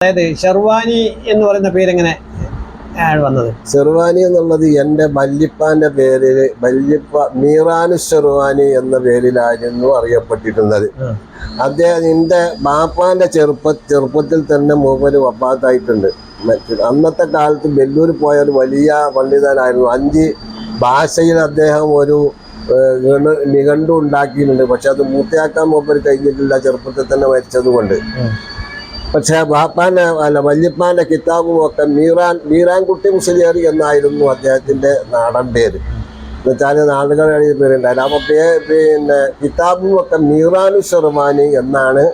അതായത് ഷെർവാനി എന്ന് പറയുന്ന പേരെങ്ങനെ വന്നത്? ഷെർവാനി എന്നുള്ളത് എൻ്റെ വല്യപ്പാന്റെ പേരിൽ മീറാനു ഷെർവാനി എന്ന പേരിലായിരുന്നു അറിയപ്പെട്ടിരുന്നത്. അദ്ദേഹം എൻ്റെ ബാപ്പാന്റെ ചെറുപ്പത്തിൽ തന്നെ മൂപ്പര് വഫാത്തായിട്ടുണ്ട്. അന്നത്തെ കാലത്ത് വെല്ലൂർ പോയ ഒരു വലിയ പണ്ഡിതനായിരുന്നു. 5 ഭാഷയിൽ അദ്ദേഹം ഒരു നിഘണ്ടു ഉണ്ടാക്കിയിട്ടുണ്ട്. പക്ഷെ അത് പൂർത്തിയാക്കാൻ മൂപ്പര് കഴിഞ്ഞിട്ടില്ല, ചെറുപ്പത്തിൽ തന്നെ മരിച്ചത് കൊണ്ട്. പക്ഷെ വല്യപ്പാന്റെ കിതാബും ഒക്കെ മീറാൻകുട്ടി മുസ്ലിയാർ എന്നായിരുന്നു അദ്ദേഹത്തിന്റെ നാടൻ പേര്. എന്നുവെച്ചാൽ നാടുകൾ എഴുതിയ പേരുണ്ടായിരുന്നു. അപ്പൊ പിന്നെ കിതാബും ഒക്കെ മീറാനു ഷെർവാനി എന്നാണ്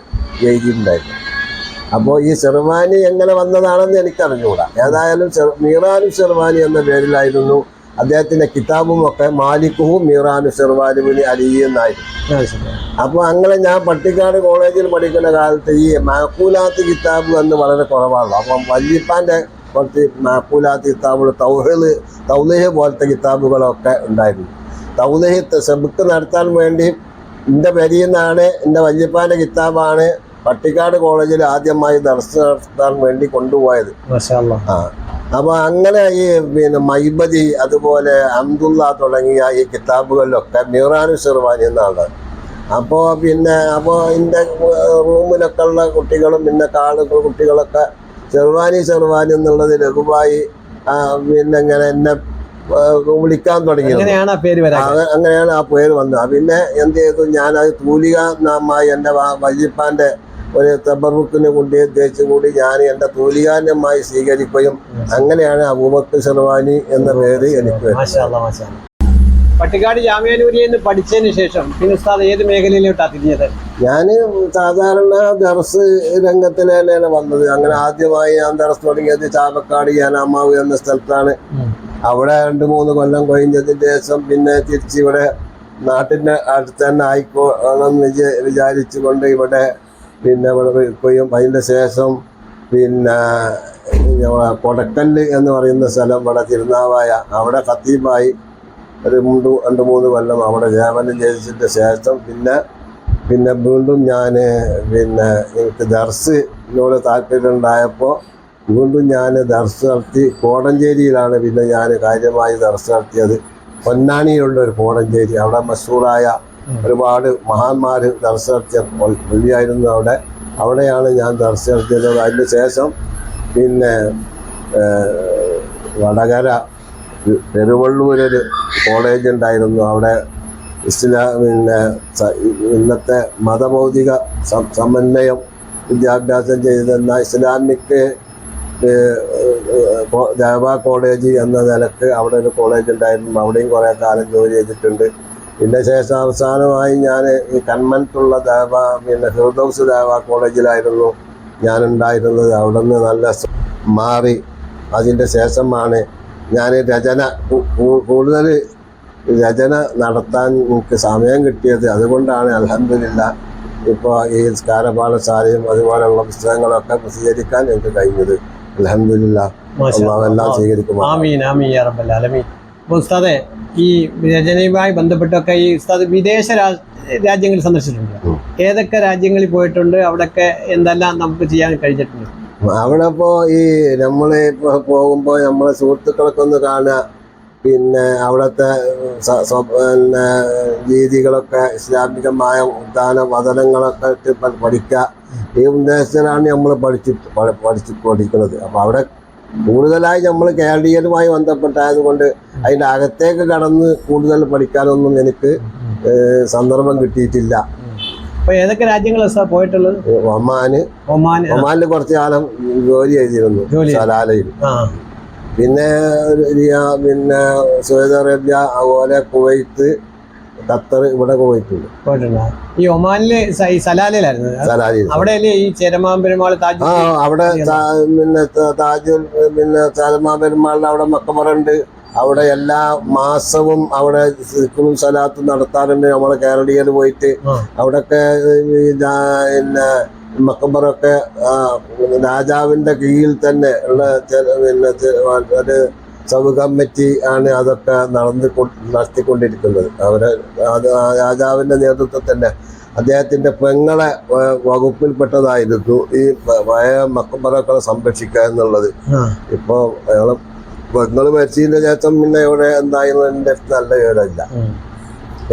എഴുതിയിട്ടുണ്ടായിരുന്നത്. അപ്പോൾ ഈ ഷെർവാനി എങ്ങനെ വന്നതാണെന്ന് എനിക്കറിഞ്ഞുകൂടാ. ഏതായാലും മീറാനു ഷെർവാനി എന്ന പേരിലായിരുന്നു അദ്ദേഹത്തിന്റെ കിതാബും ഒക്കെ. മാലിക്കുഹു മീറാനു ഷെർവാനി ബിൻ അലി എന്നായിരുന്നു. അപ്പോൾ അങ്ങനെ ഞാൻ പട്ടിക്കാട് കോളേജിൽ പഠിക്കുന്ന കാലത്ത് ഈ മാക്കൂലാത്ത് കിതാബ് എന്ന് വളരെ കുറവാണല്ലോ. അപ്പം വല്യപ്പാന്റെ കുറച്ച് മാക്കൂലാത്ത് കിതാബുകൾ, തൗലീഹ് പോലത്തെ കിതാബുകളൊക്കെ ഉണ്ടായിരുന്നു. തൗലീഹ് സെബുക്ക് നടത്താൻ വേണ്ടി എൻ്റെ പെരിയിൽ നിന്നാണ്, എൻ്റെ വല്യപ്പാന്റെ കിതാബാണ് പട്ടിക്കാട് കോളേജിൽ ആദ്യമായി ദർസ് നടത്താൻ വേണ്ടി കൊണ്ടുപോയത്. അപ്പൊ അങ്ങനെ ഈ പിന്നെ മൈബദി, അതുപോലെ അബ്ദുള്ള തുടങ്ങിയ ഈ കിതാബുകളിലൊക്കെ മീറാനു ഷെർവാനി എന്നാണ്. അപ്പോൾ എൻ്റെ റൂമിലൊക്കെ ഉള്ള കുട്ടികളും പിന്നെ കുട്ടികളൊക്കെ ഷെർവാനി എന്നുള്ളത് ലഘുവായി പിന്നെ ഇങ്ങനെ എന്നെ വിളിക്കാൻ തുടങ്ങിയത്. അങ്ങനെയാണ് ആ പേര് വന്നത്. പിന്നെ എന്ത് ചെയ്തു, ഞാനത് തൂലിക നാമായി എൻ്റെ വല്യപ്പാന്റെ ഒരു തബറുക്കിന് കൊണ്ട് തേച്ച് കൂടി ഞാൻ എൻ്റെ തൂലികാന്യമായി സ്വീകരിക്കുകയും അങ്ങനെയാണ് അബൂബക്കർ ഷെർവാനി എന്ന പേര് എനിക്ക്. പട്ടിക്കാട് ജാമിഅ നൂരിയയിൽ പഠിച്ചതിന് ശേഷം പിന്നെ ഉസ്താദ് ഏത് മേഖലയിലോട്ടാണ് തിരിഞ്ഞത്? ഞാൻ സാധാരണ ദർസ് രംഗത്തിൽ തന്നെയാണ് വന്നത്. അങ്ങനെ ആദ്യമായി ഞാൻ ദർസ് തുടങ്ങിയത് ചാവക്കാട് യാനാമാവ് എന്ന സ്ഥലത്താണ്. അവിടെ 2-3 കൊല്ലം കഴിഞ്ഞതിന് ശേഷം പിന്നെ തിരിച്ചിവിടെ നാട്ടിൻ്റെ അടുത്ത് തന്നെ ആയിക്കോണമെന്ന് വിചാരിച്ചുകൊണ്ട് ഇവിടെ വയ്ക്കുകയും അതിൻ്റെ ശേഷം പിന്നെ കൊടക്കല്ല് എന്ന് പറയുന്ന സ്ഥലം ഇവിടെ തിരുനാവായ അവിടെ ഖത്തീബായി ഒരു 2-3 കൊല്ലം അവിടെ സേവനം ചെയ്തതിൻ്റെ ശേഷം പിന്നെ വീണ്ടും ഞാൻ എനിക്ക് ദർസിനോട് താല്പര്യം ഉണ്ടായപ്പോൾ വീണ്ടും ഞാൻ ദർസ് നടത്തി. കോടഞ്ചേരിയിലാണ് പിന്നെ ഞാൻ കാര്യമായി ദർസ് നടത്തിയത്. പൊന്നാനിയിലുള്ള ഒരു കോടഞ്ചേരി, അവിടെ മഷൂറായ ഒരുപാട് മഹാന്മാർ ദർസ് നടത്തിയ പള്ളിയായിരുന്നു. അവിടെയാണ് ഞാൻ ദർസ് നടത്തിയത്. അതിന് ശേഷം പിന്നെ വടകര പെരുവള്ളൂരൊരു കോളേജ് ഉണ്ടായിരുന്നു. അവിടെ ഇന്നത്തെ മതഭൗതിക സമന്വയം വിദ്യാഭ്യാസം ചെയ്തെന്ന ഇസ്ലാമിക് ദേവാ കോളേജ് എന്ന നിലക്ക് അവിടെ ഒരു കോളേജ് ഉണ്ടായിരുന്നു. അവിടെയും കുറേ കാലം ജോലി ചെയ്തിട്ടുണ്ട്. പിന്നെ ശേഷം അവസാനമായി ഞാൻ ഈ കന്മനത്തുള്ള ഫിർദൗസ് ദേവാ കോളേജിലായിരുന്നു ഞാനുണ്ടായിരുന്നത്. അവിടെ നിന്ന് നല്ല മാറി അതിൻ്റെ ശേഷമാണ് ഞാൻ കൂടുതൽ രചന നടത്താൻ എനിക്ക് സമയം കിട്ടിയത്. അതുകൊണ്ടാണ് അൽഹംദുലില്ലാ ഇപ്പോൾ ഈ സ്കാരപാഠശാലയും അതുപോലെയുള്ള പുസ്തകങ്ങളൊക്കെ പ്രസിദ്ധീകരിക്കാൻ എനിക്ക് കഴിഞ്ഞത്. അൽഹംദുലില്ലാ, എല്ലാം സ്വീകരിക്കും. ഉസ്താദെ, ഈ രചനയുമായി ബന്ധപ്പെട്ടൊക്കെ ഈ ഉസ്താദ് വിദേശ രാജ്യങ്ങൾ സന്ദർശിച്ചിട്ടുണ്ട്. ഏതൊക്കെ രാജ്യങ്ങളിൽ പോയിട്ടുണ്ട്? അവിടെയൊക്കെ എന്തെല്ലാം നമുക്ക് ചെയ്യാൻ കഴിഞ്ഞിട്ടുണ്ട്? അവിടെ ഇപ്പോൾ ഈ നമ്മളിപ്പോൾ പോകുമ്പോൾ നമ്മളെ സുഹൃത്തുക്കളൊക്കെ ഒന്ന് കാണുക, പിന്നെ അവിടുത്തെ രീതികളൊക്കെ ഇസ്ലാമികമായ വചനങ്ങളൊക്കെ പഠിക്കുക. ഈ ഉദ്ദേശത്തിലാണ് നമ്മൾ പഠിക്കുന്നത്. അപ്പോൾ അവിടെ കൂടുതലായി നമ്മൾ കേരളീയരുമായി ബന്ധപ്പെട്ടായത് കൊണ്ട് അതിൻ്റെ അകത്തേക്ക് കടന്ന് കൂടുതൽ പഠിക്കാനൊന്നും എനിക്ക് സന്ദർഭം കിട്ടിയിട്ടില്ല. ഏതൊക്കെ രാജ്യങ്ങളാണ് പോയിട്ടുള്ളത്? ഒമാനിൽ കുറച്ചു കാലം ജോലി ചെയ്തിരുന്നു, സലാലയിൽ. പിന്നെ സൗദി അറേബ്യ, അതുപോലെ കുവൈത്ത്, ഖത്തർ, ഇവിടെ പോയിട്ടുണ്ട്. ഈ ഒമാനില് സലാലയിലായിരുന്നു. അവിടെയല്ലേ ഈ ചെരമാൻ പെരുമാൾ താജ്? അവിടെ താജുൽ ചെരമാൻ പെരുമാളിന്റെ അവിടെ മക്കബറുണ്ട്. അവിടെ എല്ലാ മാസവും അവിടെ സിക്റും സലാത്തും നടത്താറുണ്ട്. നമ്മളെ കേരളീയർ പോയിട്ട് അവിടെയൊക്കെ പിന്നെ മക്കബറൊക്കെ രാജാവിന്റെ കീഴിൽ തന്നെ ഉള്ള ഒരു സബ് കമ്മിറ്റി ആണ് അതൊക്കെ നടത്തിക്കൊണ്ടിരിക്കുന്നത്. രാജാവിന്റെ നേതൃത്വത്തിൽ തന്നെ അദ്ദേഹത്തിന്റെ പെങ്ങളെ വകുപ്പിൽപ്പെട്ടതായിരുന്നു ഈ പഴയ മക്കബറകളെ സംരക്ഷിക്കുക എന്നുള്ളത്. ഇപ്പൊ അയാളെ പെങ്ങള് മരിച്ചതിന്റെ ശേഷം പിന്നെ ഇവിടെ എന്തായാലും എന്റെ നല്ല വിവരമില്ല.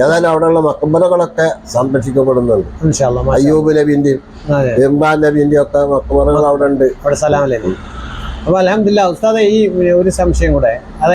ഏതായാലും അവിടെയുള്ള മക്കബറകളൊക്കെ സംരക്ഷിക്കപ്പെടുന്നുണ്ട്. അയ്യൂബ് നബിന്റെയും ഇമ്രാൻ നബിന്റെയും ഒക്കെ മക്കബറകൾ അവിടെ ഉണ്ട്. അപ്പൊ അൽഹംദുലില്ലാഹ് ഉസ്താദെ ഈ ഒരു സംശയം കൂടെ